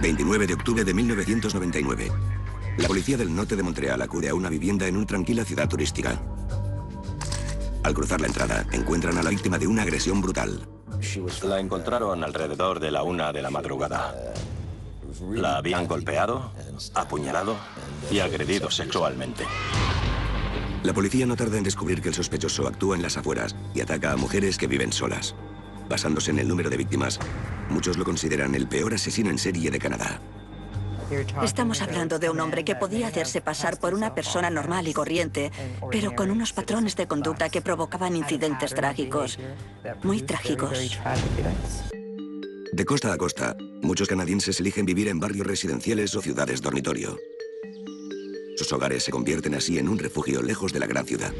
29 de octubre de 1999. La policía del norte de Montreal acude a una vivienda en una tranquila ciudad turística. Al cruzar la entrada, encuentran a la víctima de una agresión brutal. La encontraron alrededor de la 1 de la madrugada. La habían golpeado, apuñalado y agredido sexualmente. La policía no tarda en descubrir que el sospechoso actúa en las afueras y ataca a mujeres que viven solas. Basándose en el número de víctimas, muchos lo consideran el peor asesino en serie de Canadá. Estamos hablando de un hombre que podía hacerse pasar por una persona normal y corriente, pero con unos patrones de conducta que provocaban incidentes trágicos, muy trágicos. De costa a costa, muchos canadienses eligen vivir en barrios residenciales o ciudades dormitorio. Sus hogares se convierten así en un refugio lejos de la gran ciudad.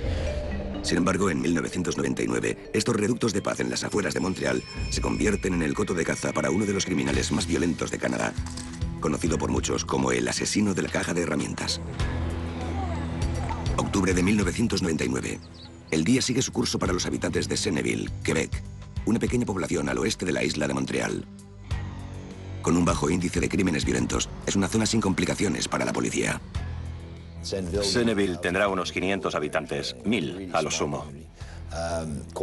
Sin embargo, en 1999, estos reductos de paz en las afueras de Montreal se convierten en el coto de caza para uno de los criminales más violentos de Canadá, conocido por muchos como el asesino de la caja de herramientas. Octubre de 1999. El día sigue su curso para los habitantes de Senneville, Quebec, una pequeña población al oeste de la isla de Montreal. Con un bajo índice de crímenes violentos, es una zona sin complicaciones para la policía. Senneville tendrá unos 500 habitantes, 1000 a lo sumo.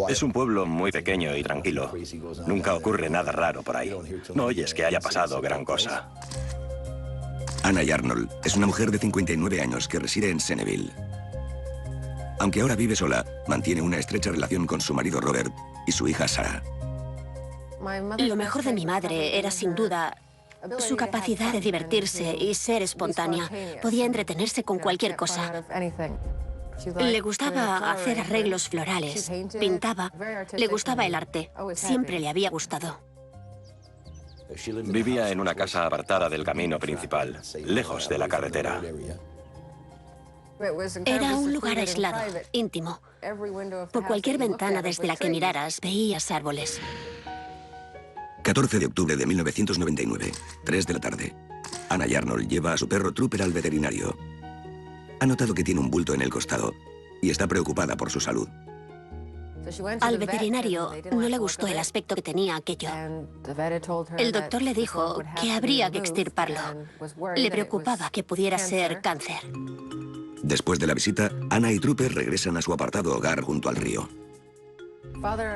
Es un pueblo muy pequeño y tranquilo. Nunca ocurre nada raro por ahí. No oyes que haya pasado gran cosa. Anna Arnold es una mujer de 59 años que reside en Senneville. Aunque ahora vive sola, mantiene una estrecha relación con su marido Robert y su hija Sarah. Lo mejor de mi madre era sin duda su capacidad de divertirse y ser espontánea. Podía entretenerse con cualquier cosa. Le gustaba hacer arreglos florales, pintaba, le gustaba el arte. Siempre le había gustado. Vivía en una casa apartada del camino principal, lejos de la carretera. Era un lugar aislado, íntimo. Por cualquier ventana desde la que miraras, veías árboles. 14 de octubre de 1999, 3 de la tarde. Anna Arnold lleva a su perro Trooper al veterinario. Ha notado que tiene un bulto en el costado y está preocupada por su salud. Al veterinario no le gustó el aspecto que tenía aquello. El doctor le dijo que habría que extirparlo. Le preocupaba que pudiera ser cáncer. Después de la visita, Anna y Trooper regresan a su apartado hogar junto al río.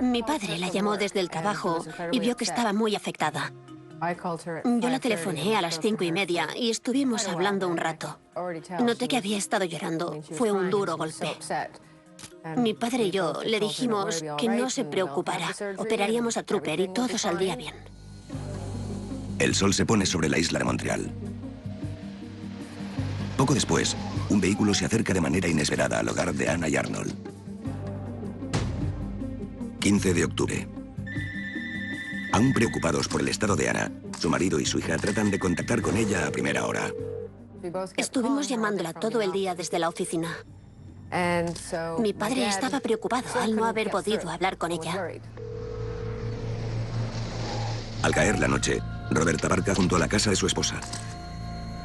Mi padre la llamó desde el trabajo y vio que estaba muy afectada. Yo la telefoné a las 5:30 y estuvimos hablando un rato. Noté que había estado llorando. Fue un duro golpe. Mi padre y yo le dijimos que no se preocupara. Operaríamos a Trooper y todo saldría bien. El sol se pone sobre la isla de Montreal. Poco después, un vehículo se acerca de manera inesperada al hogar de Anna Arnold. 15 de octubre. Aún preocupados por el estado de Anna, su marido y su hija tratan de contactar con ella a primera hora. Estuvimos llamándola todo el día desde la oficina. Mi padre estaba preocupado al no haber podido hablar con ella. Al caer la noche, Robert aparca junto a la casa de su esposa.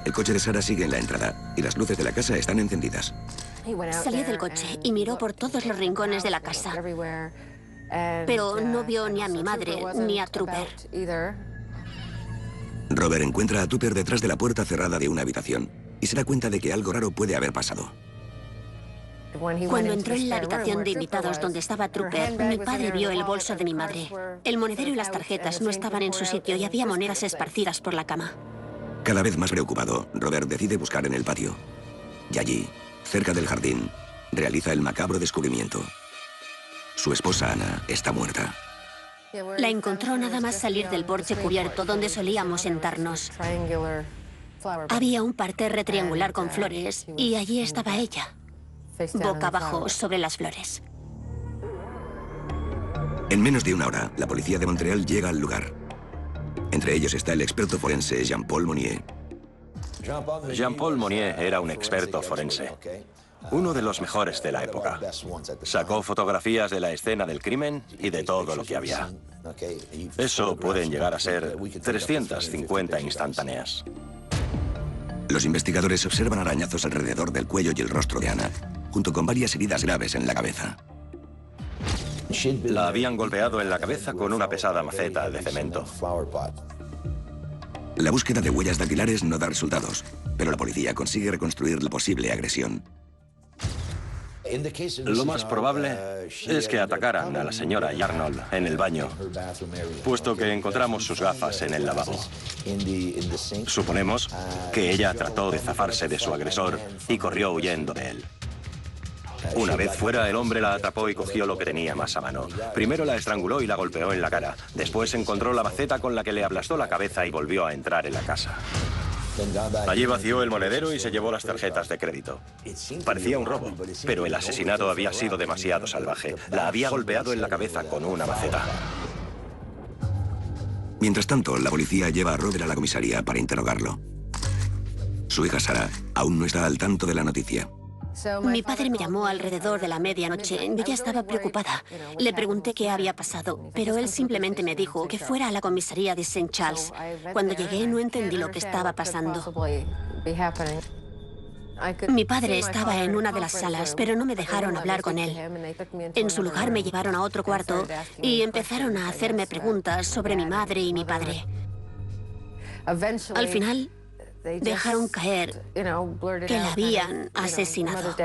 El coche de Sarah sigue en la entrada y las luces de la casa están encendidas. Salió del coche y miró por todos los rincones de la casa. Pero no vio ni a mi madre ni a Trooper. Robert encuentra a Trooper detrás de la puerta cerrada de una habitación y se da cuenta de que algo raro puede haber pasado. Cuando entró en la habitación de invitados donde estaba Trooper, mi padre vio el bolso de mi madre. El monedero y las tarjetas no estaban en su sitio y había monedas esparcidas por la cama. Cada vez más preocupado, Robert decide buscar en el patio. Y allí, cerca del jardín, realiza el macabro descubrimiento. Su esposa Anna está muerta. La encontró nada más salir del porche cubierto donde solíamos sentarnos. Había un parterre triangular con flores y allí estaba ella, boca abajo sobre las flores. En menos de una hora, la policía de Montreal llega al lugar. Entre ellos está el experto forense Jean-Paul Monnier. Jean-Paul Monnier era un experto forense, uno de los mejores de la época. Sacó fotografías de la escena del crimen y de todo lo que había. Eso pueden llegar a ser 350 instantáneas. Los investigadores observan arañazos alrededor del cuello y el rostro de Anna, junto con varias heridas graves en la cabeza. La habían golpeado en la cabeza con una pesada maceta de cemento. La búsqueda de huellas dactilares no da resultados, pero la policía consigue reconstruir la posible agresión. Lo más probable es que atacaran a la señora Yarnall en el baño, puesto que encontramos sus gafas en el lavabo. Suponemos que ella trató de zafarse de su agresor y corrió huyendo de él. Una vez fuera, el hombre la atrapó y cogió lo que tenía más a mano. Primero la estranguló y la golpeó en la cara. Después encontró la maceta con la que le aplastó la cabeza y volvió a entrar en la casa. Allí vació el monedero y se llevó las tarjetas de crédito. Parecía un robo, pero el asesinato había sido demasiado salvaje. La había golpeado en la cabeza con una maceta. Mientras tanto, la policía lleva a Robert a la comisaría para interrogarlo. Su hija Sarah aún no está al tanto de la noticia. Mi padre me llamó alrededor de la medianoche. Yo ya estaba preocupada. Le pregunté qué había pasado, pero él simplemente me dijo que fuera a la comisaría de St. Charles. Cuando llegué no entendí lo que estaba pasando. Mi padre estaba en una de las salas, pero no me dejaron hablar con él. En su lugar me llevaron a otro cuarto y empezaron a hacerme preguntas sobre mi madre y mi padre. Al final, dejaron caer que la habían asesinado.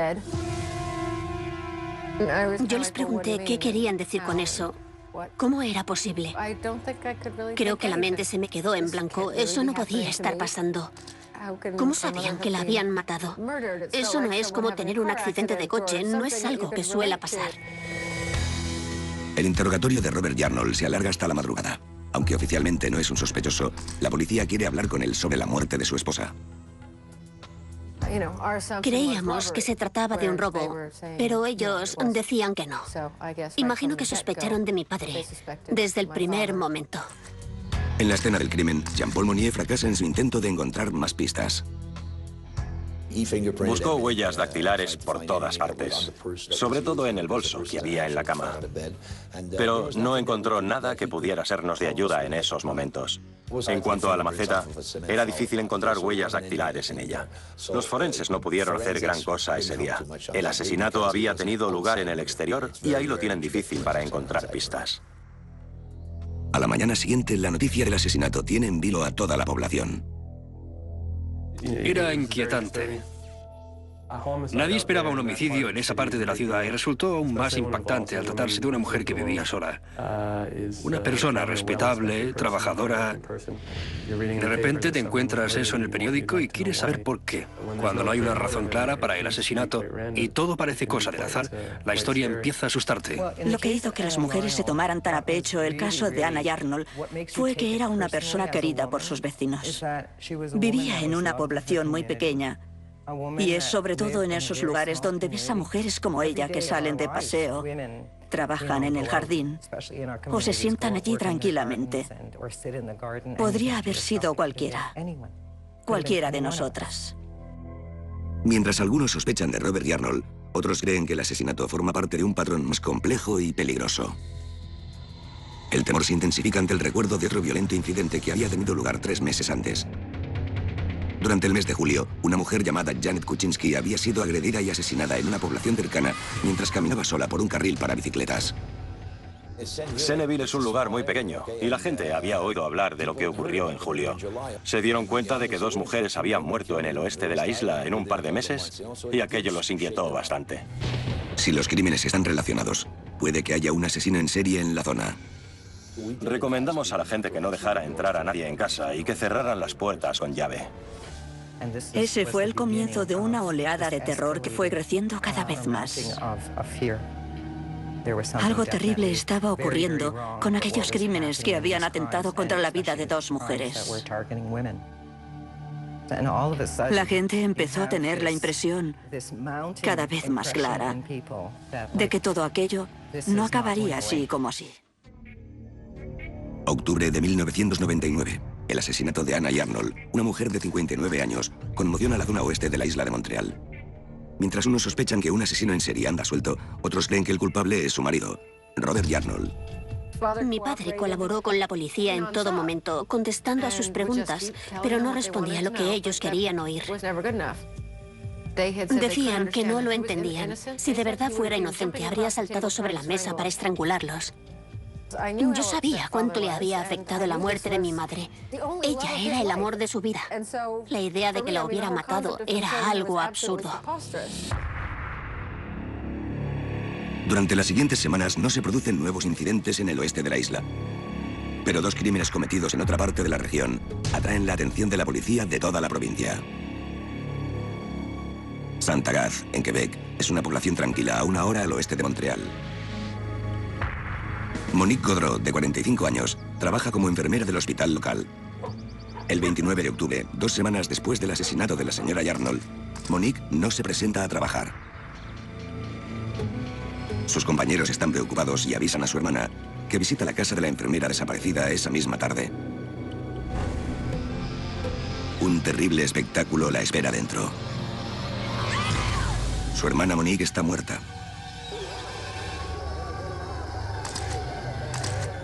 Yo les pregunté qué querían decir con eso. ¿Cómo era posible? Creo que la mente se me quedó en blanco. Eso no podía estar pasando. ¿Cómo sabían que la habían matado? Eso no es como tener un accidente de coche. No es algo que suela pasar. El interrogatorio de Robert Yarnall se alarga hasta la madrugada. Aunque oficialmente no es un sospechoso, la policía quiere hablar con él sobre la muerte de su esposa. Creíamos que se trataba de un robo, pero ellos decían que no. Imagino que sospecharon de mi padre desde el primer momento. En la escena del crimen, Jean-Paul Monnier fracasa en su intento de encontrar más pistas. Buscó huellas dactilares por todas partes, sobre todo en el bolso que había en la cama. Pero no encontró nada que pudiera sernos de ayuda en esos momentos. En cuanto a la maceta, era difícil encontrar huellas dactilares en ella. Los forenses no pudieron hacer gran cosa ese día. El asesinato había tenido lugar en el exterior y ahí lo tienen difícil para encontrar pistas. A la mañana siguiente, la noticia del asesinato tiene en vilo a toda la población. Era inquietante. Nadie esperaba un homicidio en esa parte de la ciudad y resultó aún más impactante al tratarse de una mujer que vivía sola. Una persona respetable, trabajadora. De repente te encuentras eso en el periódico y quieres saber por qué. Cuando no hay una razón clara para el asesinato y todo parece cosa del azar, la historia empieza a asustarte. Lo que hizo que las mujeres se tomaran tan a pecho el caso de Anna Yarnall fue que era una persona querida por sus vecinos. Vivía en una población muy pequeña. Y es sobre todo en esos lugares donde ves a mujeres como ella que salen de paseo, trabajan en el jardín o se sientan allí tranquilamente. Podría haber sido cualquiera de nosotras. Mientras algunos sospechan de Robert Yarnall, otros creen que el asesinato forma parte de un patrón más complejo y peligroso. El temor se intensifica ante el recuerdo de otro violento incidente que había tenido lugar 3 meses antes. Durante el mes de julio, una mujer llamada Janet Kuczynski había sido agredida y asesinada en una población cercana mientras caminaba sola por un carril para bicicletas. Senneville es un lugar muy pequeño y la gente había oído hablar de lo que ocurrió en julio. Se dieron cuenta de que 2 mujeres habían muerto en el oeste de la isla en un par de meses y aquello los inquietó bastante. Si los crímenes están relacionados, puede que haya un asesino en serie en la zona. Recomendamos a la gente que no dejara entrar a nadie en casa y que cerraran las puertas con llave. Ese fue el comienzo de una oleada de terror que fue creciendo cada vez más. Algo terrible estaba ocurriendo con aquellos crímenes que habían atentado contra la vida de 2 mujeres. La gente empezó a tener la impresión, cada vez más clara, de que todo aquello no acabaría así como así. Octubre de 1999. El asesinato de Anna Yarnall, una mujer de 59 años, conmociona la zona oeste de la isla de Montreal. Mientras unos sospechan que un asesino en serie anda suelto, otros creen que el culpable es su marido, Robert Yarnall. Mi padre colaboró con la policía en todo momento, contestando a sus preguntas, pero no respondía lo que ellos querían oír. Decían que no lo entendían. Si de verdad fuera inocente, habría saltado sobre la mesa para estrangularlos. Yo sabía cuánto le había afectado la muerte de mi madre. Ella era el amor de su vida. La idea de que la hubiera matado era algo absurdo. Durante las siguientes semanas no se producen nuevos incidentes en el oeste de la isla. Pero dos crímenes cometidos en otra parte de la región atraen la atención de la policía de toda la provincia. Saint-Agathe, en Quebec, es una población tranquila a 1 hora al oeste de Montreal. Monique Gaudreau, de 45 años, trabaja como enfermera del hospital local. El 29 de octubre, 2 semanas después del asesinato de la señora Yarnall, Monique no se presenta a trabajar. Sus compañeros están preocupados y avisan a su hermana que visita la casa de la enfermera desaparecida esa misma tarde. Un terrible espectáculo la espera dentro. Su hermana Monique está muerta.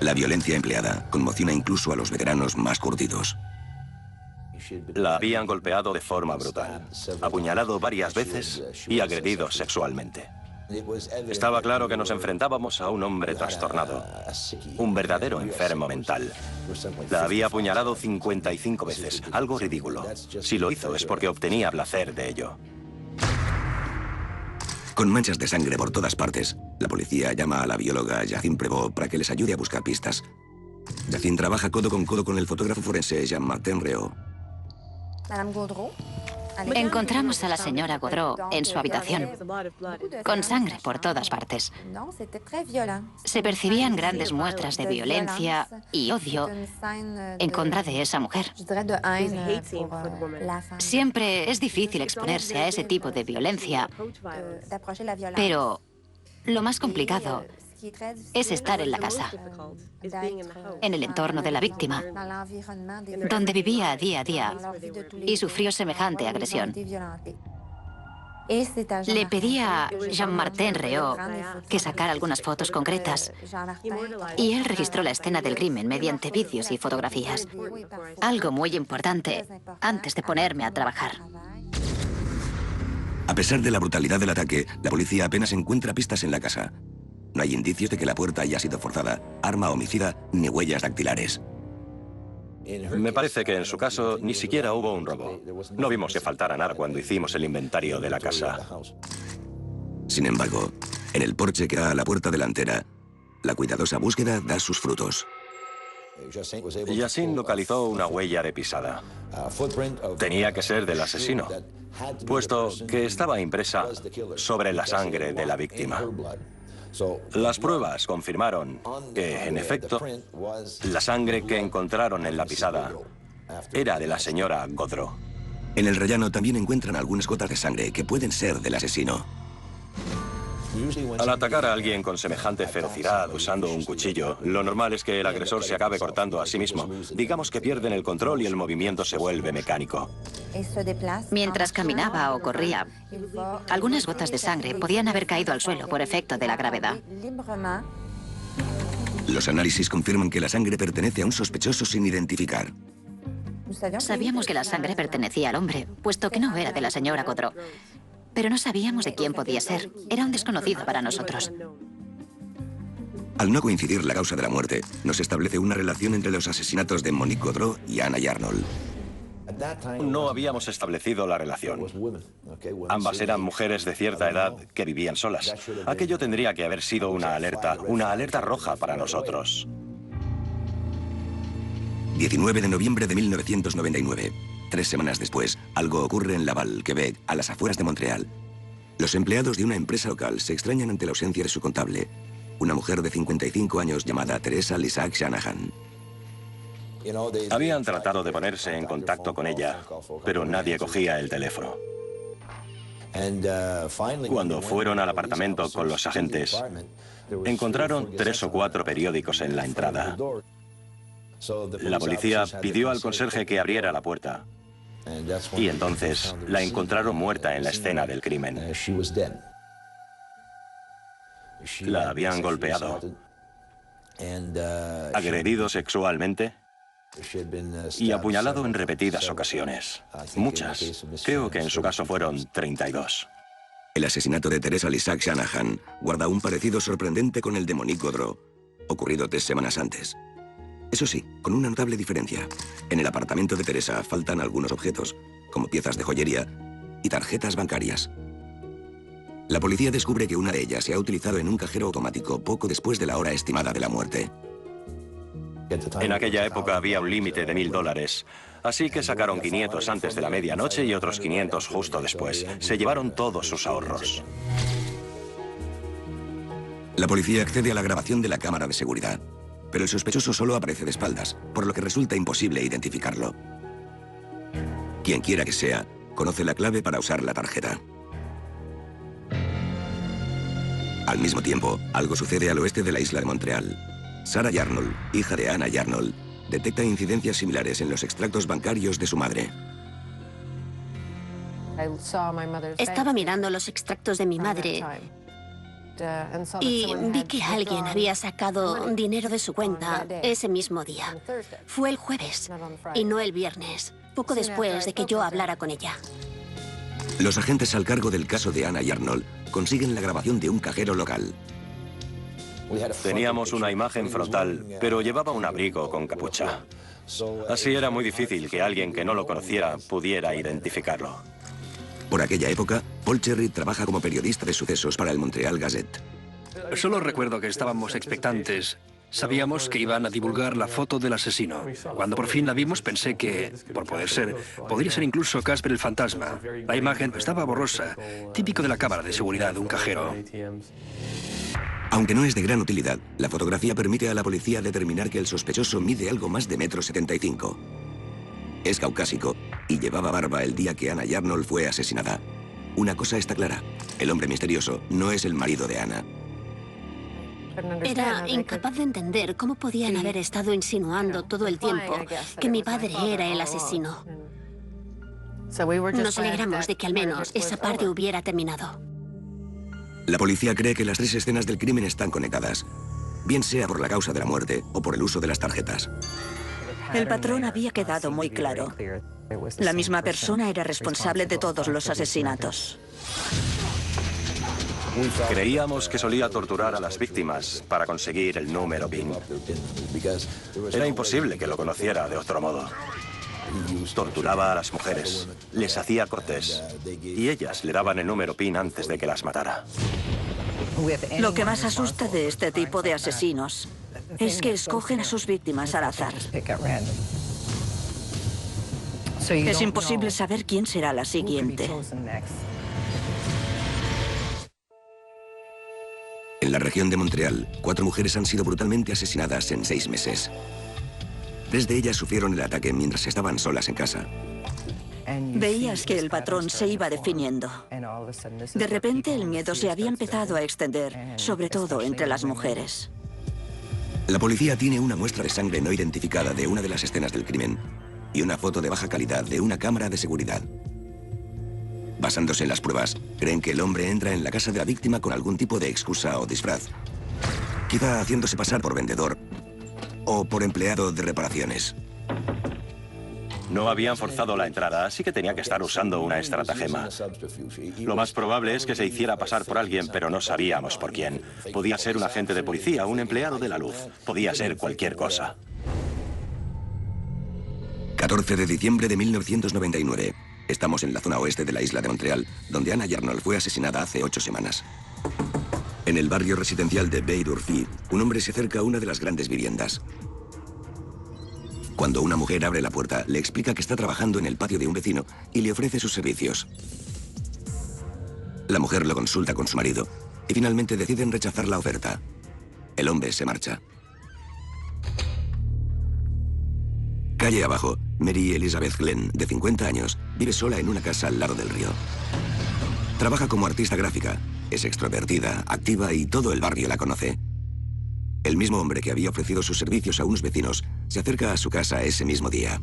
La violencia empleada conmociona incluso a los veteranos más curtidos. La habían golpeado de forma brutal, apuñalado varias veces y agredido sexualmente. Estaba claro que nos enfrentábamos a un hombre trastornado, un verdadero enfermo mental. La había apuñalado 55 veces, algo ridículo. Si lo hizo es porque obtenía placer de ello. Con manchas de sangre por todas partes, la policía llama a la bióloga Jacinthe Prévost para que les ayude a buscar pistas. Jacinthe trabaja codo con el fotógrafo forense Jean-Martin Réau. Encontramos a la señora Gaudreau en su habitación, con sangre por todas partes. Se percibían grandes muestras de violencia y odio en contra de esa mujer. Siempre es difícil exponerse a ese tipo de violencia, pero lo más complicado es estar en la casa, en el entorno de la víctima, donde vivía día a día y sufrió semejante agresión. Le pedí a Jean-Martin Réau que sacara algunas fotos concretas y él registró la escena del crimen mediante vídeos y fotografías. Algo muy importante antes de ponerme a trabajar. A pesar de la brutalidad del ataque, la policía apenas encuentra pistas en la casa. No hay indicios de que la puerta haya sido forzada, arma homicida ni huellas dactilares. Me parece que en su caso ni siquiera hubo un robo. No vimos que faltara nada cuando hicimos el inventario de la casa. Sin embargo, en el porche que da a la puerta delantera, la cuidadosa búsqueda da sus frutos. Jacinthe localizó una huella de pisada. Tenía que ser del asesino, puesto que estaba impresa sobre la sangre de la víctima. Las pruebas confirmaron que, en efecto, la sangre que encontraron en la pisada era de la señora Gaudreau. En el rellano también encuentran algunas gotas de sangre que pueden ser del asesino. Al atacar a alguien con semejante ferocidad usando un cuchillo, lo normal es que el agresor se acabe cortando a sí mismo. Digamos que pierden el control y el movimiento se vuelve mecánico. Mientras caminaba o corría, algunas gotas de sangre podían haber caído al suelo por efecto de la gravedad. Los análisis confirman que la sangre pertenece a un sospechoso sin identificar. Sabíamos que la sangre pertenecía al hombre, puesto que no era de la señora Gaudreau. Pero no sabíamos de quién podía ser. Era un desconocido para nosotros. Al no coincidir la causa de la muerte, no se establece una relación entre los asesinatos de Monique Gaudreau y Anna Yarnall. No habíamos establecido la relación. Ambas eran mujeres de cierta edad que vivían solas. Aquello tendría que haber sido una alerta roja para nosotros. 19 de noviembre de 1999. 3 semanas después, algo ocurre en Laval, Quebec, a las afueras de Montreal. Los empleados de una empresa local se extrañan ante la ausencia de su contable, una mujer de 55 años llamada Teresa Lissac Shanahan. Habían tratado de ponerse en contacto con ella, pero nadie cogía el teléfono. Cuando fueron al apartamento con los agentes, encontraron 3 o 4 periódicos en la entrada. La policía pidió al conserje que abriera la puerta. Y entonces la encontraron muerta en la escena del crimen. La habían golpeado, agredido sexualmente y apuñalado en repetidas ocasiones. Muchas. Creo que en su caso fueron 32. El asesinato de Teresa Lissac Shanahan guarda un parecido sorprendente con el de Monique Gaudreau. ocurrido 3 semanas antes. Eso sí, con una notable diferencia. En el apartamento de Teresa faltan algunos objetos, como piezas de joyería y tarjetas bancarias. La policía descubre que una de ellas se ha utilizado en un cajero automático poco después de la hora estimada de la muerte. En aquella época había un límite de $1000, así que sacaron 500 antes de la medianoche y otros 500 justo después. Se llevaron todos sus ahorros. La policía accede a la grabación de la cámara de seguridad, pero el sospechoso solo aparece de espaldas, por lo que resulta imposible identificarlo. Quien quiera que sea, conoce la clave para usar la tarjeta. Al mismo tiempo, algo sucede al oeste de la isla de Montreal. Sarah Yarnall, hija de Anna Yarnall, detecta incidencias similares en los extractos bancarios de su madre. Estaba mirando los extractos de mi madre y vi que alguien había sacado dinero de su cuenta ese mismo día. Fue el jueves y no el viernes, poco después de que yo hablara con ella. Los agentes al cargo del caso de Anna Yarnall consiguen la grabación de un cajero local. Teníamos una imagen frontal, pero llevaba un abrigo con capucha. Así era muy difícil que alguien que no lo conociera pudiera identificarlo. Por aquella época, Paul Cherry trabaja como periodista de sucesos para el Montreal Gazette. Solo recuerdo que estábamos expectantes. Sabíamos que iban a divulgar la foto del asesino. Cuando por fin la vimos pensé que, por poder ser, podría ser incluso Casper el fantasma. La imagen estaba borrosa, típico de la cámara de seguridad de un cajero. Aunque no es de gran utilidad, la fotografía permite a la policía determinar que el sospechoso mide algo más de 1,75 m. Es caucásico y llevaba barba el día que Anna Yarnall fue asesinada. Una cosa está clara, el hombre misterioso no es el marido de Anna. Era incapaz de entender cómo podían haber estado insinuando todo el tiempo que mi padre era el asesino. Nos alegramos de que al menos esa parte hubiera terminado. La policía cree que las 3 escenas del crimen están conectadas, bien sea por la causa de la muerte o por el uso de las tarjetas. El patrón había quedado muy claro. La misma persona era responsable de todos los asesinatos. Creíamos que solía torturar a las víctimas para conseguir el número PIN. Era imposible que lo conociera de otro modo. Torturaba a las mujeres, les hacía cortes y ellas le daban el número PIN antes de que las matara. Lo que más asusta de este tipo de asesinos es que escogen a sus víctimas al azar. Es imposible saber quién será la siguiente. En la región de Montreal, 4 mujeres han sido brutalmente asesinadas en 6 meses. 3 de ellas sufrieron el ataque mientras estaban solas en casa. Veías que el patrón se iba definiendo. De repente el miedo se había empezado a extender, sobre todo entre las mujeres. La policía tiene una muestra de sangre no identificada de una de las escenas del crimen y una foto de baja calidad de una cámara de seguridad. Basándose en las pruebas, creen que el hombre entra en la casa de la víctima con algún tipo de excusa o disfraz. Quizá haciéndose pasar por vendedor o por empleado de reparaciones. No habían forzado la entrada, así que tenía que estar usando una estratagema. Lo más probable es que se hiciera pasar por alguien, pero no sabíamos por quién. Podía ser un agente de policía, un empleado de la luz. Podía ser cualquier cosa. 14 de diciembre de 1999. Estamos en la zona oeste de la isla de Montreal, donde Anna Yarnall fue asesinada hace 8 semanas. En el barrio residencial de Bay-d'Urfé, un hombre se acerca a una de las grandes viviendas. Cuando una mujer abre la puerta, le explica que está trabajando en el patio de un vecino y le ofrece sus servicios. La mujer lo consulta con su marido y finalmente deciden rechazar la oferta. El hombre se marcha. Calle abajo, Mary Elizabeth Glenn, de 50 años, vive sola en una casa al lado del río. Trabaja como artista gráfica, es extrovertida, activa y todo el barrio la conoce. El mismo hombre que había ofrecido sus servicios a unos vecinos se acerca a su casa ese mismo día.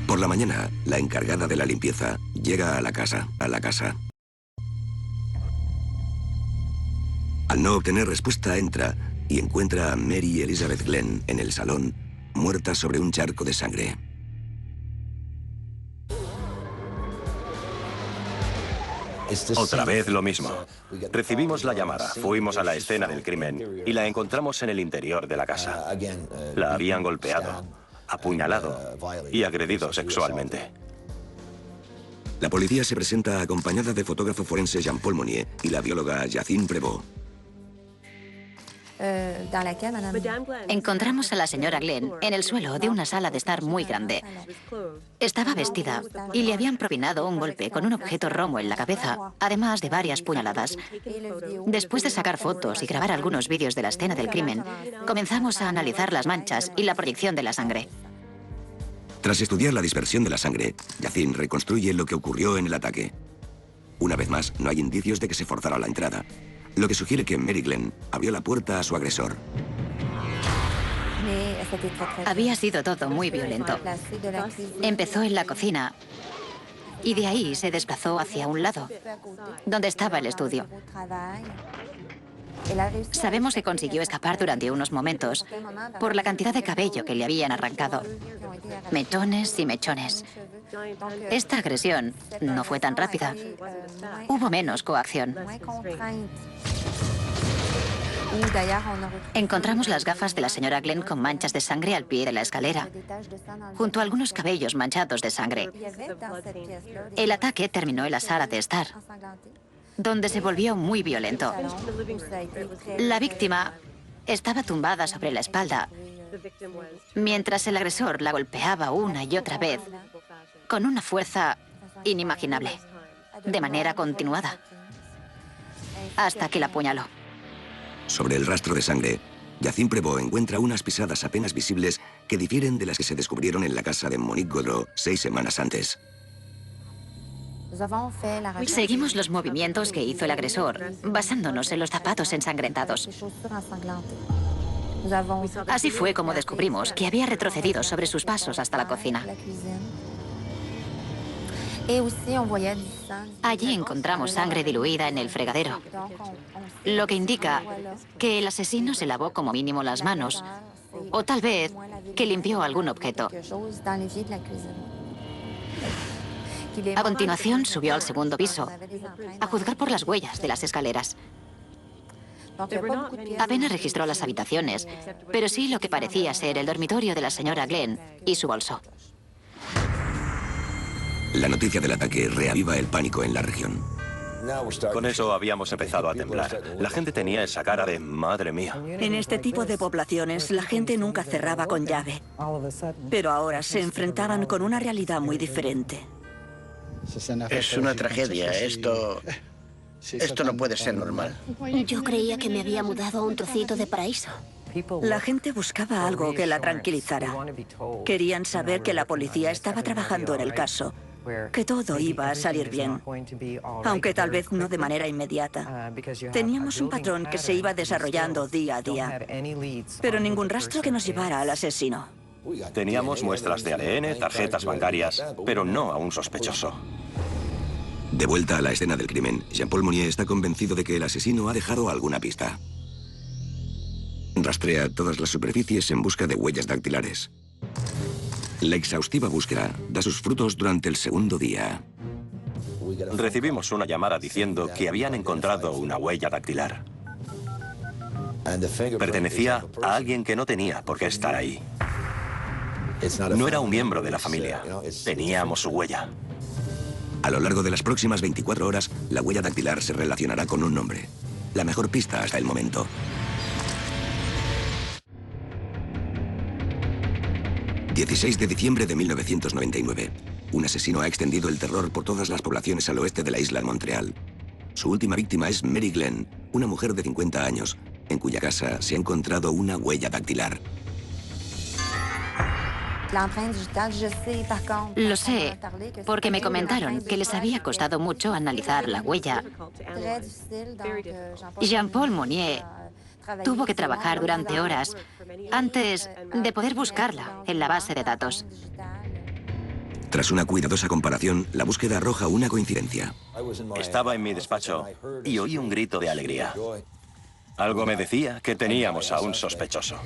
Por la mañana, la encargada de la limpieza llega a la casa. Al no obtener respuesta, entra y encuentra a Mary Elizabeth Glenn en el salón, muerta sobre un charco de sangre. Otra vez lo mismo. Recibimos la llamada, fuimos a la escena del crimen y la encontramos en el interior de la casa. La habían golpeado, apuñalado y agredido sexualmente. La policía se presenta acompañada del fotógrafo forense Jean-Paul Monnier y la bióloga Yacine Prévost. Encontramos a la señora Glenn en el suelo de una sala de estar muy grande. Estaba vestida y le habían propinado un golpe con un objeto romo en la cabeza, además de varias puñaladas. Después de sacar fotos y grabar algunos vídeos de la escena del crimen, comenzamos a analizar las manchas y la proyección de la sangre. Tras estudiar la dispersión de la sangre, Yacine reconstruye lo que ocurrió en el ataque. Una vez más, no hay indicios de que se forzara la entrada, lo que sugiere que Mary Glenn abrió la puerta a su agresor. Había sido todo muy violento. Empezó en la cocina y de ahí se desplazó hacia un lado, donde estaba el estudio. Sabemos que consiguió escapar durante unos momentos por la cantidad de cabello que le habían arrancado. Mechones y mechones. Esta agresión no fue tan rápida. Hubo menos coacción. Encontramos las gafas de la señora Glenn con manchas de sangre al pie de la escalera, junto a algunos cabellos manchados de sangre. El ataque terminó en la sala de estar, donde se volvió muy violento. La víctima estaba tumbada sobre la espalda, mientras el agresor la golpeaba una y otra vez, con una fuerza inimaginable, de manera continuada, hasta que la apuñaló. Sobre el rastro de sangre, Yacine Prévost encuentra unas pisadas apenas visibles que difieren de las que se descubrieron en la casa de Monique Gaudreau 6 semanas antes. Seguimos los movimientos que hizo el agresor, basándonos en los zapatos ensangrentados. Así fue como descubrimos que había retrocedido sobre sus pasos hasta la cocina. Allí encontramos sangre diluida en el fregadero, lo que indica que el asesino se lavó como mínimo las manos, o tal vez que limpió algún objeto. A continuación subió al segundo piso, a juzgar por las huellas de las escaleras. Apenas registró las habitaciones, pero sí lo que parecía ser el dormitorio de la señora Glenn y su bolso. La noticia del ataque reaviva el pánico en la región. Con eso habíamos empezado a temblar. La gente tenía esa cara de «madre mía». En este tipo de poblaciones, la gente nunca cerraba con llave. Pero ahora se enfrentaban con una realidad muy diferente. Es una tragedia. Esto no puede ser normal. Yo creía que me había mudado a un trocito de paraíso. La gente buscaba algo que la tranquilizara. Querían saber que la policía estaba trabajando en el caso, que todo iba a salir bien, aunque tal vez no de manera inmediata. Teníamos un patrón que se iba desarrollando día a día, pero ningún rastro que nos llevara al asesino. Teníamos muestras de ADN, tarjetas bancarias, pero no a un sospechoso. De vuelta a la escena del crimen, Jean-Paul Monnier está convencido de que el asesino ha dejado alguna pista. Rastrea todas las superficies en busca de huellas dactilares. La exhaustiva búsqueda da sus frutos durante el segundo día. Recibimos una llamada diciendo que habían encontrado una huella dactilar. Pertenecía a alguien que no tenía por qué estar ahí. No era un miembro de la familia. Teníamos su huella. A lo largo de las próximas 24 horas, la huella dactilar se relacionará con un nombre. La mejor pista hasta el momento. ...16 de diciembre de 1999. Un asesino ha extendido el terror por todas las poblaciones al oeste de la isla de Montreal. Su última víctima es Mary Glenn, una mujer de 50 años, en cuya casa se ha encontrado una huella dactilar. Lo sé, porque me comentaron que les había costado mucho analizar la huella. Jean-Paul Monnier tuvo que trabajar durante horas antes de poder buscarla en la base de datos. Tras una cuidadosa comparación, la búsqueda arroja una coincidencia. Estaba en mi despacho y oí un grito de alegría. Algo me decía que teníamos a un sospechoso.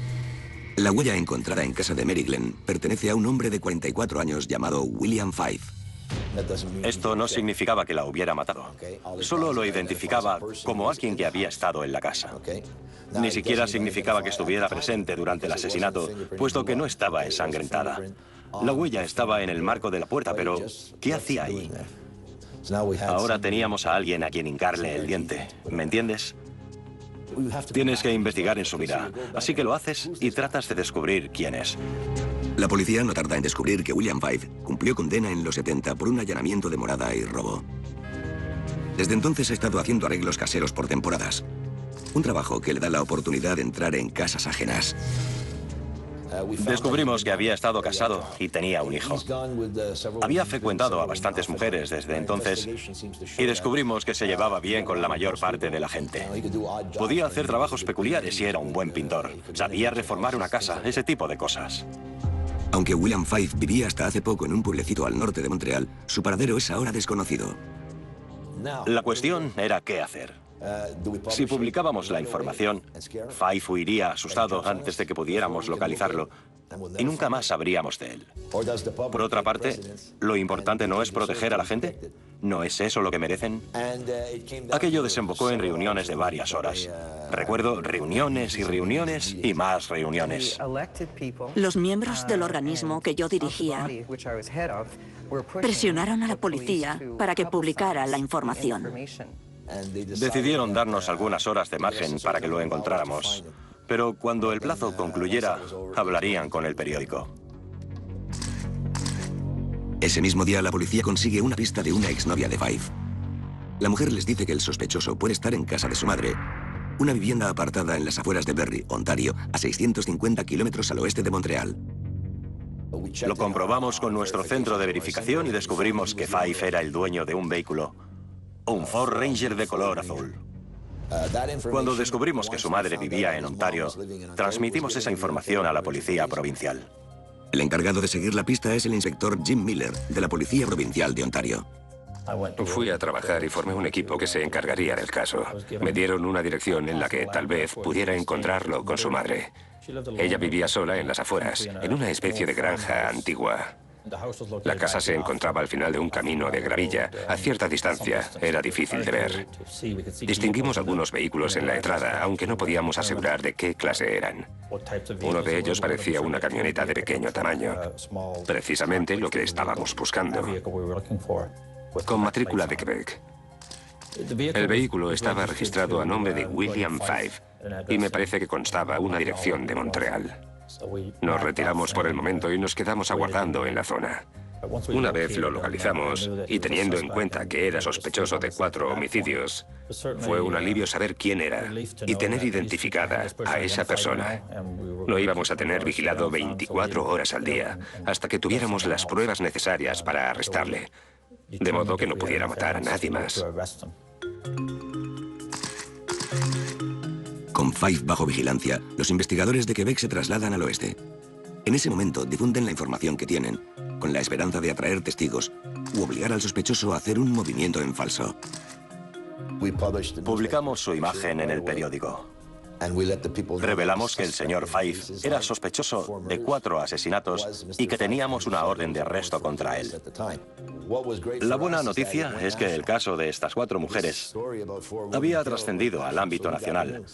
La huella encontrada en casa de Mary Glenn pertenece a un hombre de 44 años llamado William Fife. Esto no significaba que la hubiera matado. Solo lo identificaba como alguien que había estado en la casa. Ni siquiera significaba que estuviera presente durante el asesinato, puesto que no estaba ensangrentada. La huella estaba en el marco de la puerta, pero ¿qué hacía ahí? Ahora teníamos a alguien a quien hincarle el diente, ¿me entiendes? Tienes que investigar en su vida, así que lo haces y tratas de descubrir quién es. La policía no tarda en descubrir que William Fife cumplió condena en los 70 por un allanamiento de morada y robo. Desde entonces ha estado haciendo arreglos caseros por temporadas. Un trabajo que le da la oportunidad de entrar en casas ajenas. Descubrimos que había estado casado y tenía un hijo. Había frecuentado a bastantes mujeres desde entonces y descubrimos que se llevaba bien con la mayor parte de la gente. Podía hacer trabajos peculiares y era un buen pintor. Sabía reformar una casa, ese tipo de cosas. Aunque William Fife vivía hasta hace poco en un pueblecito al norte de Montreal, su paradero es ahora desconocido. La cuestión era qué hacer. Si publicábamos la información, Fife huiría asustado antes de que pudiéramos localizarlo y nunca más sabríamos de él. Por otra parte, ¿lo importante no es proteger a la gente? ¿No es eso lo que merecen? Aquello desembocó en reuniones de varias horas. Recuerdo reuniones y reuniones y más reuniones. Los miembros del organismo que yo dirigía presionaron a la policía para que publicara la información. Decidieron darnos algunas horas de margen para que lo encontráramos, pero cuando el plazo concluyera, hablarían con el periódico. Ese mismo día la policía consigue una pista de una exnovia de Fife. La mujer les dice que el sospechoso puede estar en casa de su madre, una vivienda apartada en las afueras de Barrie, Ontario, a 650 kilómetros al oeste de Montreal. Lo comprobamos con nuestro centro de verificación y descubrimos que Fife era el dueño de un vehículo, un Ford Ranger de color azul. Cuando descubrimos que su madre vivía en Ontario, transmitimos esa información a la policía provincial. El encargado de seguir la pista es el inspector Jim Miller, de la Policía Provincial de Ontario. Fui a trabajar y formé un equipo que se encargaría del caso. Me dieron una dirección en la que tal vez pudiera encontrarlo con su madre. Ella vivía sola en las afueras, en una especie de granja antigua. La casa se encontraba al final de un camino de gravilla. A cierta distancia era difícil de ver. Distinguimos algunos vehículos en la entrada, aunque no podíamos asegurar de qué clase eran. Uno de ellos parecía una camioneta de pequeño tamaño. Precisamente lo que estábamos buscando. Con matrícula de Quebec. El vehículo estaba registrado a nombre de William Fife y me parece que constaba una dirección de Montreal. Nos retiramos por el momento y nos quedamos aguardando en la zona. Una vez lo localizamos, y teniendo en cuenta que era sospechoso de 4 homicidios, fue un alivio saber quién era y tener identificada a esa persona. Lo íbamos a tener vigilado 24 horas al día, hasta que tuviéramos las pruebas necesarias para arrestarle, de modo que no pudiera matar a nadie más. Con Fife bajo vigilancia, los investigadores de Quebec se trasladan al oeste. En ese momento difunden la información que tienen, con la esperanza de atraer testigos u obligar al sospechoso a hacer un movimiento en falso. Publicamos su imagen en el periódico. Revelamos que el señor Fife era sospechoso de 4 asesinatos y que teníamos una orden de arresto contra él. La buena noticia es que el caso de estas 4 mujeres había trascendido al ámbito nacional,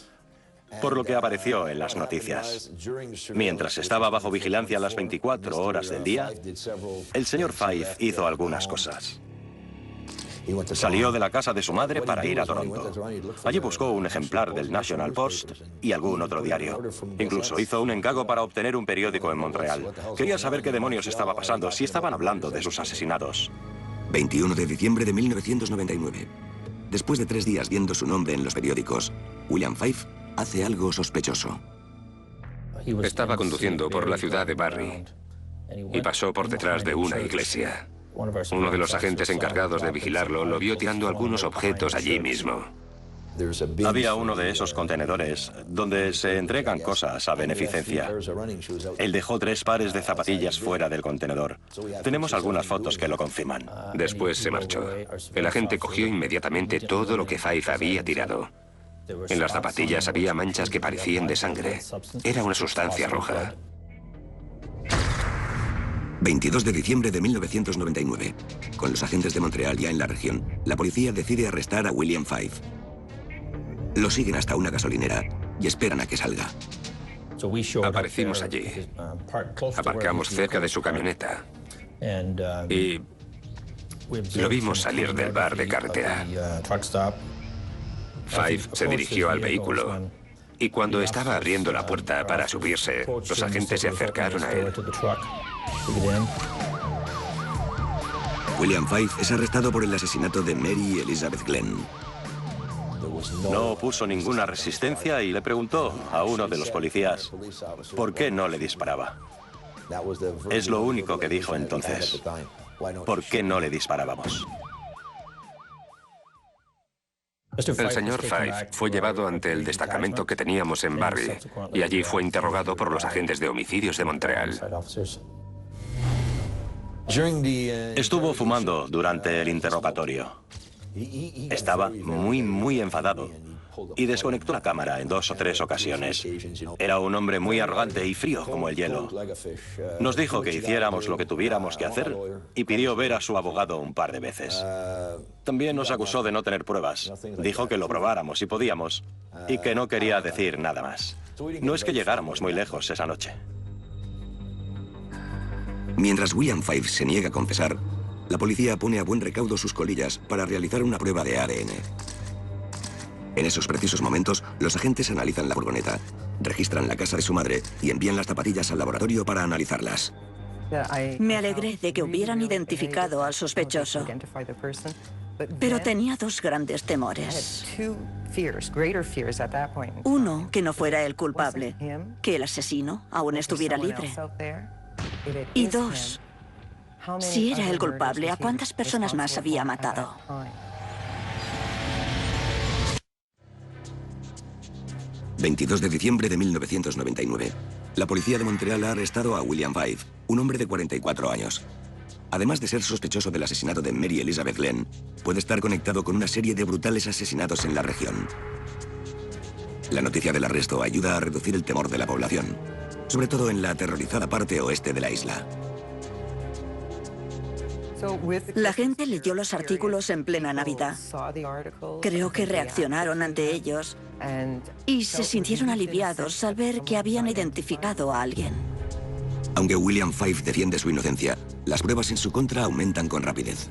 por lo que apareció en las noticias. Mientras estaba bajo vigilancia las 24 horas del día, el señor Fife hizo algunas cosas. Salió de la casa de su madre para ir a Toronto. Allí buscó un ejemplar del National Post y algún otro diario. Incluso hizo un encargo para obtener un periódico en Montreal. Quería saber qué demonios estaba pasando, si estaban hablando de sus asesinados. 21 de diciembre de 1999. Después de 3 días viendo su nombre en los periódicos, William Fife hace algo sospechoso. Estaba conduciendo por la ciudad de Barrie y pasó por detrás de una iglesia. Uno de los agentes encargados de vigilarlo lo vio tirando algunos objetos allí mismo. Había uno de esos contenedores donde se entregan cosas a beneficencia. Él dejó 3 pares de zapatillas fuera del contenedor. Tenemos algunas fotos que lo confirman. Después se marchó. El agente cogió inmediatamente todo lo que Fife había tirado. En las zapatillas había manchas que parecían de sangre. Era una sustancia roja. 22 de diciembre de 1999. Con los agentes de Montreal ya en la región, la policía decide arrestar a William Fife. Lo siguen hasta una gasolinera y esperan a que salga. Aparecimos allí. Aparcamos cerca de su camioneta. Y lo vimos salir del bar de carretera. Fife se dirigió al vehículo. Y cuando estaba abriendo la puerta para subirse, los agentes se acercaron a él. William Fife es arrestado por el asesinato de Mary Elizabeth Glenn. No opuso ninguna resistencia y le preguntó a uno de los policías por qué no le disparaba. Es lo único que dijo entonces. ¿Por qué no le disparábamos? El señor Fife fue llevado ante el destacamento que teníamos en Barrie y allí fue interrogado por los agentes de homicidios de Montreal. Estuvo fumando durante el interrogatorio. Estaba muy enfadado y desconectó la cámara en 2 o 3 ocasiones. Era un hombre muy arrogante y frío como el hielo. Nos dijo que hiciéramos lo que tuviéramos que hacer y pidió ver a su abogado un par de veces. También nos acusó de no tener pruebas. Dijo que lo probáramos si podíamos y que no quería decir nada más. No es que llegáramos muy lejos esa noche. Mientras William Fife se niega a confesar, la policía pone a buen recaudo sus colillas para realizar una prueba de ADN. En esos precisos momentos, los agentes analizan la furgoneta, registran la casa de su madre y envían las zapatillas al laboratorio para analizarlas. Me alegré de que hubieran identificado al sospechoso, pero tenía 2 grandes temores. Uno, que no fuera el culpable, que el asesino aún estuviera libre. Y 2, si era el culpable, ¿a cuántas personas más había matado? ...22 de diciembre de 1999. La policía de Montreal ha arrestado a William Fife, un hombre de 44 años. Además de ser sospechoso del asesinato de Mary Elizabeth Glenn, puede estar conectado con una serie de brutales asesinatos en la región. La noticia del arresto ayuda a reducir el temor de la población, sobre todo en la aterrorizada parte oeste de la isla. La gente leyó los artículos en plena Navidad. Creo que reaccionaron ante ellos y se sintieron aliviados al ver que habían identificado a alguien. Aunque William Fife defiende su inocencia, las pruebas en su contra aumentan con rapidez.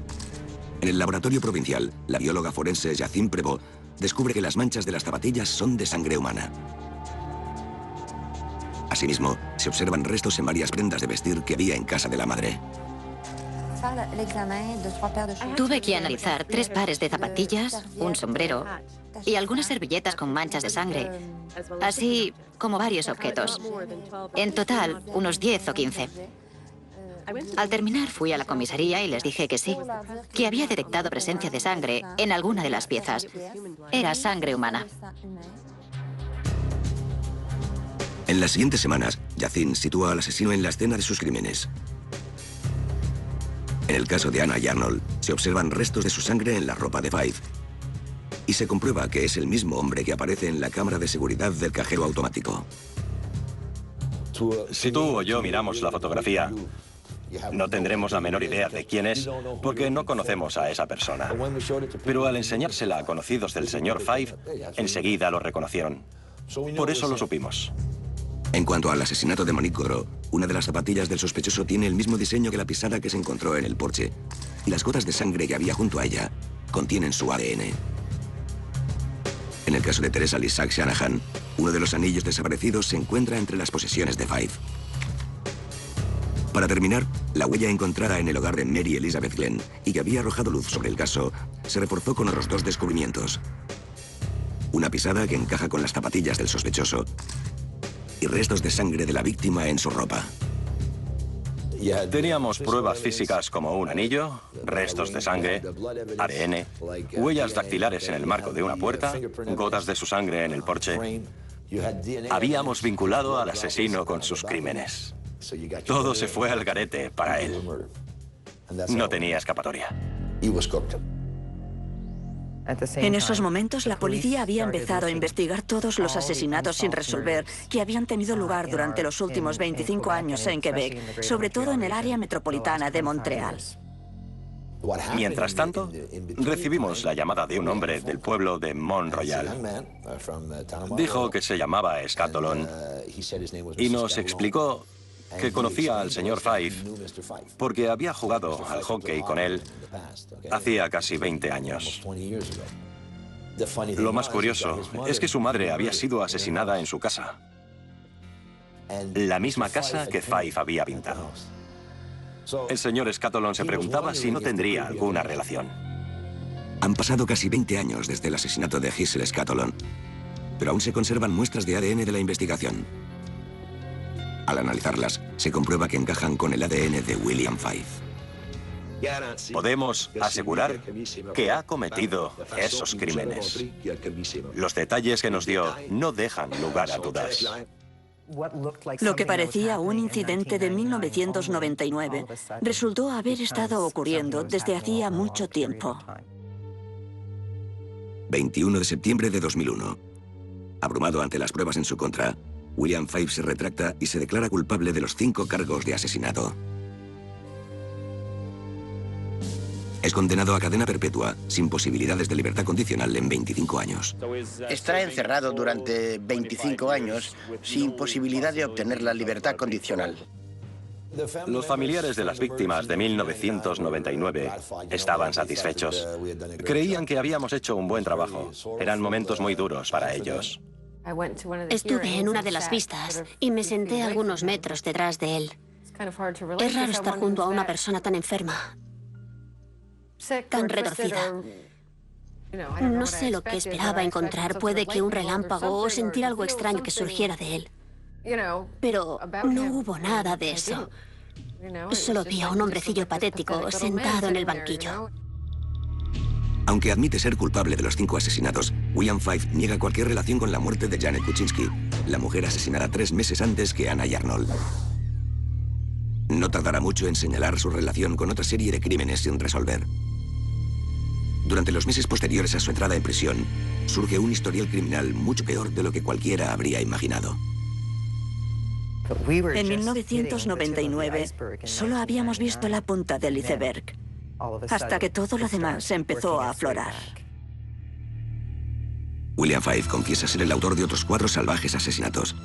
En el laboratorio provincial, la bióloga forense Jacinthe Prévost descubre que las manchas de las zapatillas son de sangre humana. Asimismo, se observan restos en varias prendas de vestir que había en casa de la madre. Tuve que analizar 3 pares de zapatillas, un sombrero y algunas servilletas con manchas de sangre, así como varios objetos. En total, unos 10 o 15. Al terminar, fui a la comisaría y les dije que sí, que había detectado presencia de sangre en alguna de las piezas. Era sangre humana. En las siguientes semanas, Jacinthe sitúa al asesino en la escena de sus crímenes. En el caso de Anna Yarnall, se observan restos de su sangre en la ropa de Fife. Y se comprueba que es el mismo hombre que aparece en la cámara de seguridad del cajero automático. Si tú o yo miramos la fotografía, no tendremos la menor idea de quién es, porque no conocemos a esa persona. Pero al enseñársela a conocidos del señor Fife, enseguida lo reconocieron. Por eso lo supimos. En cuanto al asesinato de Monique Godreau, una de las zapatillas del sospechoso tiene el mismo diseño que la pisada que se encontró en el porche, y las gotas de sangre que había junto a ella contienen su ADN. En el caso de Teresa Lissac Shanahan, uno de los anillos desaparecidos se encuentra entre las posesiones de Fife. Para terminar, la huella encontrada en el hogar de Mary Elizabeth Glenn y que había arrojado luz sobre el caso, se reforzó con otros 2 descubrimientos. Una pisada que encaja con las zapatillas del sospechoso y restos de sangre de la víctima en su ropa. Teníamos pruebas físicas como un anillo, restos de sangre, ADN, huellas dactilares en el marco de una puerta, gotas de su sangre en el porche. Habíamos vinculado al asesino con sus crímenes. Todo se fue al garete para él. No tenía escapatoria. En esos momentos, la policía había empezado a investigar todos los asesinatos sin resolver que habían tenido lugar durante los últimos 25 años en Quebec, sobre todo en el área metropolitana de Montreal. Mientras tanto, recibimos la llamada de un hombre del pueblo de Mont-Royal. Dijo que se llamaba Scatolon y nos explicó que conocía al señor Fife porque había jugado al hockey con él hacía casi 20 años. Lo más curioso es que su madre había sido asesinada en su casa. La misma casa que Fife había pintado. El señor Scatolon se preguntaba si no tendría alguna relación. Han pasado casi 20 años desde el asesinato de Giselle Scatolon, pero aún se conservan muestras de ADN de la investigación. Al analizarlas, se comprueba que encajan con el ADN de William Fife. Podemos asegurar que ha cometido esos crímenes. Los detalles que nos dio no dejan lugar a dudas. Lo que parecía un incidente de 1999 resultó haber estado ocurriendo desde hacía mucho tiempo. 21 de septiembre de 2001. Abrumado ante las pruebas en su contra, William Fife se retracta y se declara culpable de los 5 cargos de asesinato. Es condenado a cadena perpetua, sin posibilidades de libertad condicional en 25 años. Estará encerrado durante 25 años sin posibilidad de obtener la libertad condicional. Los familiares de las víctimas de 1999 estaban satisfechos. Creían que habíamos hecho un buen trabajo. Eran momentos muy duros para ellos. Estuve en una de las vistas y me senté a algunos metros detrás de él. Es raro estar junto a una persona tan enferma, tan retorcida. No sé lo que esperaba encontrar. Puede que un relámpago o sentir algo extraño que surgiera de él. Pero no hubo nada de eso. Solo vi a un hombrecillo patético sentado en el banquillo. Aunque admite ser culpable de los 5 asesinatos, William Fife niega cualquier relación con la muerte de Janet Kuczynski, la mujer asesinada 3 meses antes que Anna Yarnall. No tardará mucho en señalar su relación con otra serie de crímenes sin resolver. Durante los meses posteriores a su entrada en prisión, surge un historial criminal mucho peor de lo que cualquiera habría imaginado. En 1999, solo habíamos visto la punta del iceberg, hasta que todo lo demás empezó a aflorar. William Fife confiesa ser el autor de otros 4 salvajes asesinatos.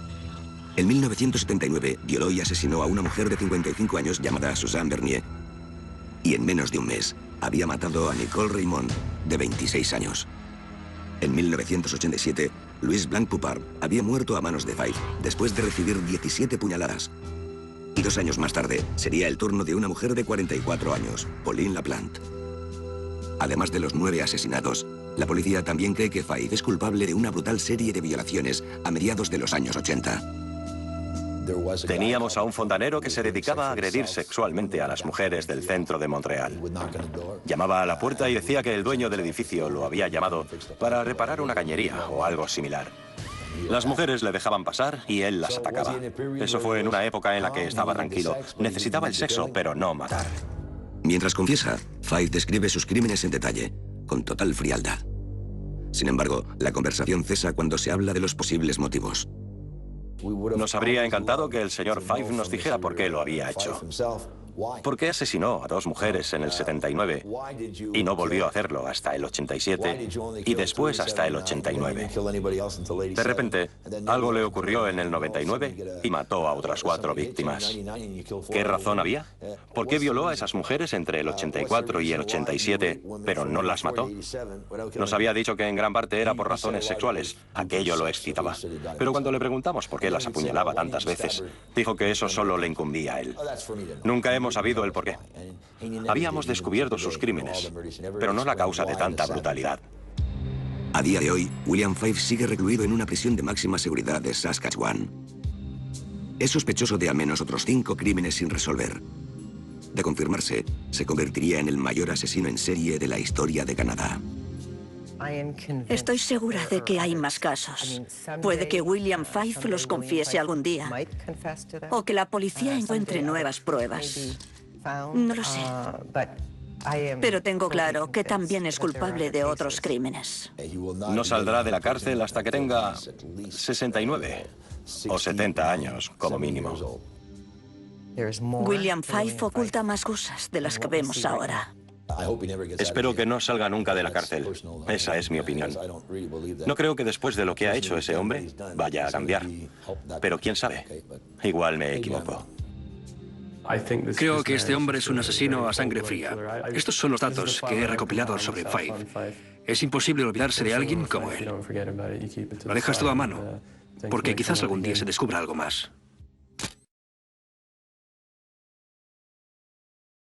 En 1979, violó y asesinó a una mujer de 55 años llamada Suzanne Bernier. Y en menos de un mes, había matado a Nicole Raymond, de 26 años. En 1987, Louis Blanc-Poupart había muerto a manos de Fife, después de recibir 17 puñaladas. Y 2 años más tarde, sería el turno de una mujer de 44 años, Pauline Laplante. Además de los 9 asesinatos, la policía también cree que Fife es culpable de una brutal serie de violaciones a mediados de los años 80. Teníamos a un fontanero que se dedicaba a agredir sexualmente a las mujeres del centro de Montreal. Llamaba a la puerta y decía que el dueño del edificio lo había llamado para reparar una cañería o algo similar. Las mujeres le dejaban pasar y él las atacaba. Eso fue en una época en la que estaba tranquilo. Necesitaba el sexo, pero no matar. Mientras confiesa, Fife describe sus crímenes en detalle, con total frialdad. Sin embargo, la conversación cesa cuando se habla de los posibles motivos. Nos habría encantado que el señor Fife nos dijera por qué lo había hecho. ¿Por qué asesinó a 2 mujeres en el 79 y no volvió a hacerlo hasta el 87 y después hasta el 89? De repente, algo le ocurrió en el 99 y mató a otras 4 víctimas. ¿Qué razón había? ¿Por qué violó a esas mujeres entre el 84 y el 87, pero no las mató? Nos había dicho que en gran parte era por razones sexuales. Aquello lo excitaba. Pero cuando le preguntamos por qué las apuñalaba tantas veces, dijo que eso solo le incumbía a él. Nunca hemos sabido el porqué. Habíamos descubierto sus crímenes, pero no la causa de tanta brutalidad. A día de hoy, William Fife sigue recluido en una prisión de máxima seguridad de Saskatchewan. Es sospechoso de al menos otros 5 crímenes sin resolver. De confirmarse, se convertiría en el mayor asesino en serie de la historia de Canadá. Estoy segura de que hay más casos. Puede que William Fife los confiese algún día, o que la policía encuentre nuevas pruebas. No lo sé. Pero tengo claro que también es culpable de otros crímenes. No saldrá de la cárcel hasta que tenga 69 o 70 años, como mínimo. William Fife oculta más cosas de las que vemos ahora. Espero que no salga nunca de la cárcel. Esa es mi opinión. No creo que después de lo que ha hecho ese hombre vaya a cambiar. Pero quién sabe. Igual me equivoco. Creo que este hombre es un asesino a sangre fría. Estos son los datos que he recopilado sobre Fife. Es imposible olvidarse de alguien como él. Lo dejas todo a mano, porque quizás algún día se descubra algo más.